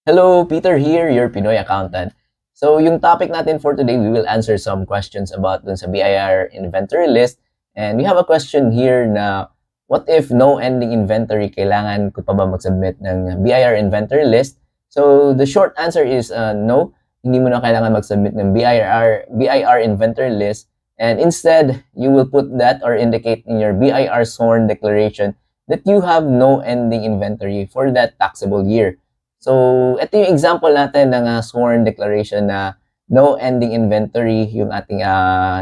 Hello, Peter here, your Pinoy accountant. So, yung topic natin for today, we will answer some questions about dun sa BIR inventory list. And we have a question here na, what if no ending inventory, kailangan ko pa ba mag-submit ng BIR inventory list? So, the short answer is no. Hindi mo na kailangan mag-submit ng BIR inventory list. And instead, you will put that or indicate in your BIR sworn declaration that you have no ending inventory for that taxable year. So, ito yung example natin ng sworn declaration na no ending inventory yung ating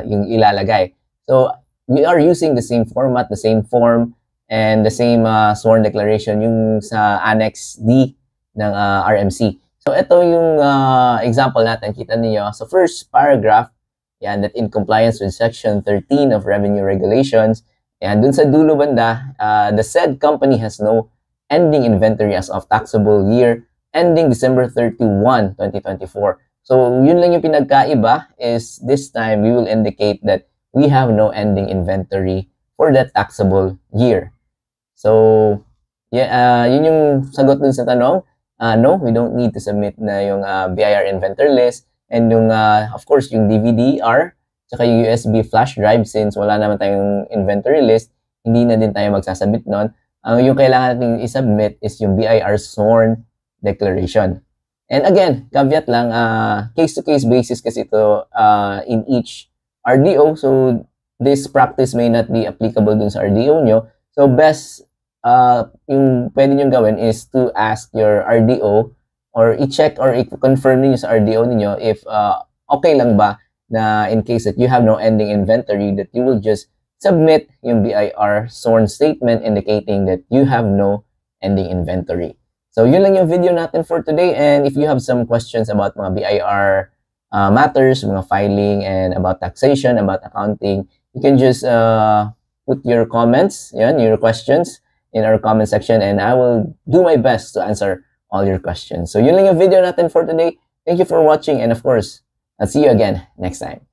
yung ilalagay. So, we are using the same format, the same form, and the same sworn declaration yung sa Annex D ng RMC. So, ito yung example natin. Kita niyo sa first paragraph, yan, that in compliance with Section 13 of Revenue Regulations, yan, dun sa dulo banda, the said company has no ending inventory as of taxable year ending December 31, 2024. So, yun lang yung pinagkaiba is this time we will indicate that we have no ending inventory for that taxable year. So, yeah, yun yung sagot dun sa tanong. No, we don't need to submit na yung BIR inventory list and yung, of course, yung DVD-R tsaka yung USB flash drive since wala naman tayong inventory list, hindi na din tayo magsasubmit nun. Yung kailangan natin i-submit is yung BIR sworn declaration. And again, caveat lang, case-to-case basis kasi ito in each RDO. So, this practice may not be applicable dun sa RDO nyo. So, best yung pwede nyo gawin is to ask your RDO or i-check or i-confirm niyo sa RDO niyo if okay lang ba na in case that you have no ending inventory that you will just submit yung BIR sworn statement indicating that you have no ending inventory. So, yun lang yung video natin for today. And if you have some questions about mga BIR matters, mga filing, and about taxation, about accounting, you can just put your comments, your questions in our comment section, and I will do my best to answer all your questions. So, yun lang yung video natin for today. Thank you for watching, and of course, I'll see you again next time.